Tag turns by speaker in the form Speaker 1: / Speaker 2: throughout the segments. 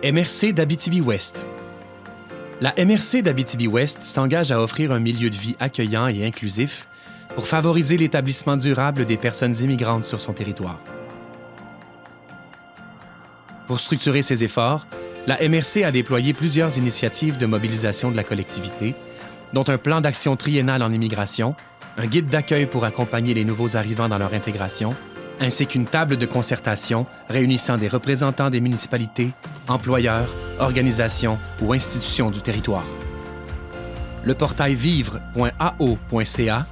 Speaker 1: MRC d'Abitibi-Ouest. La MRC d'Abitibi-Ouest s'engage à offrir un milieu de vie accueillant et inclusif pour favoriser l'établissement durable des personnes immigrantes sur son territoire. Pour structurer ses efforts, la MRC a déployé plusieurs initiatives de mobilisation de la collectivité, dont un plan d'action triennal en immigration, un guide d'accueil pour accompagner les nouveaux arrivants dans leur intégration, ainsi qu'une table de concertation réunissant des représentants des municipalités, employeurs, organisations ou institutions du territoire. Le portail vivre.ao.ca,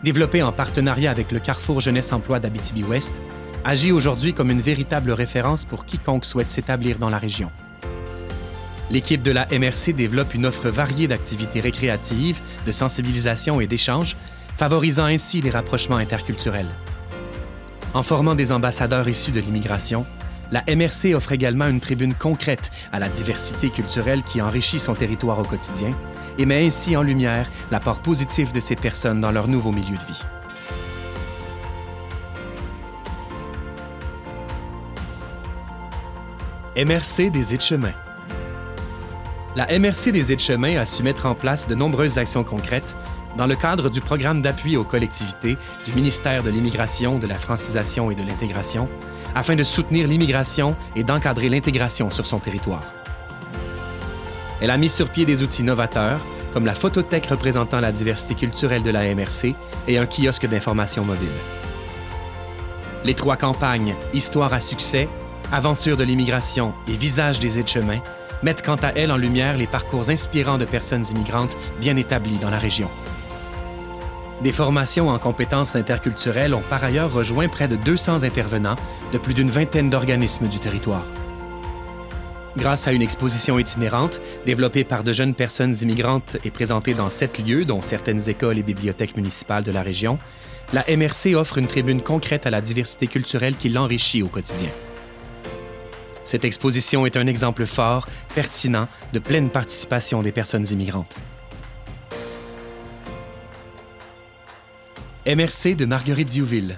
Speaker 1: développé en partenariat avec le Carrefour Jeunesse Emploi d'Abitibi-Ouest, agit aujourd'hui comme une véritable référence pour quiconque souhaite s'établir dans la région. L'équipe de la MRC développe une offre variée d'activités récréatives, de sensibilisation et d'échange, favorisant ainsi les rapprochements interculturels. En formant des ambassadeurs issus de l'immigration, la MRC offre également une tribune concrète à la diversité culturelle qui enrichit son territoire au quotidien et met ainsi en lumière l'apport positif de ces personnes dans leur nouveau milieu de vie. MRC des Aides-Chemins. La MRC des Aides-Chemins a su mettre en place de nombreuses actions concrètes dans le cadre du programme d'appui aux collectivités du ministère de l'Immigration, de la Francisation et de l'Intégration, afin de soutenir l'immigration et d'encadrer l'intégration sur son territoire. Elle a mis sur pied des outils novateurs, comme la photothèque représentant la diversité culturelle de la MRC et un kiosque d'information mobile. Les 3 campagnes « Histoire à succès », Aventure de l'immigration et Visage des aides-chemins mettent quant à elles en lumière les parcours inspirants de personnes immigrantes bien établies dans la région. Des formations en compétences interculturelles ont par ailleurs rejoint près de 200 intervenants de plus d'une vingtaine d'organismes du territoire. Grâce à une exposition itinérante développée par de jeunes personnes immigrantes et présentée dans 7 lieux, dont certaines écoles et bibliothèques municipales de la région, la MRC offre une tribune concrète à la diversité culturelle qui l'enrichit au quotidien. Cette exposition est un exemple fort, pertinent, de pleine participation des personnes immigrantes. MRC de Marguerite-Diouville.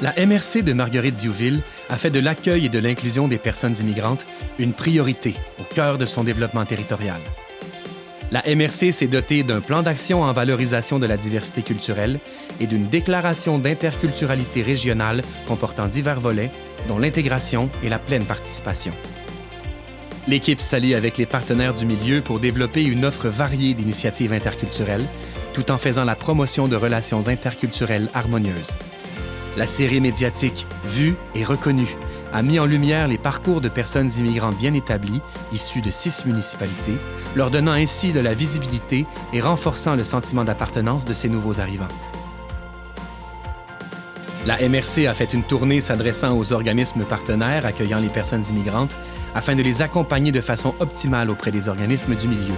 Speaker 1: La MRC de Marguerite-Diouville a fait de l'accueil et de l'inclusion des personnes immigrantes une priorité au cœur de son développement territorial. La MRC s'est dotée d'un plan d'action en valorisation de la diversité culturelle et d'une déclaration d'interculturalité régionale comportant divers volets, dont l'intégration et la pleine participation. L'équipe s'allie avec les partenaires du milieu pour développer une offre variée d'initiatives interculturelles, tout en faisant la promotion de relations interculturelles harmonieuses. La série médiatique « Vue et reconnue » a mis en lumière les parcours de personnes immigrantes bien établies, issues de 6 municipalités, leur donnant ainsi de la visibilité et renforçant le sentiment d'appartenance de ces nouveaux arrivants. La MRC a fait une tournée s'adressant aux organismes partenaires accueillant les personnes immigrantes afin de les accompagner de façon optimale auprès des organismes du milieu.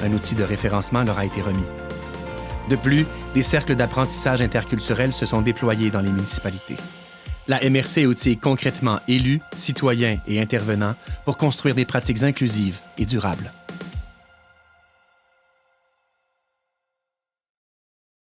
Speaker 1: Un outil de référencement leur a été remis. De plus, des cercles d'apprentissage interculturel se sont déployés dans les municipalités. La MRC outille concrètement élus, citoyens et intervenants pour construire des pratiques inclusives et durables.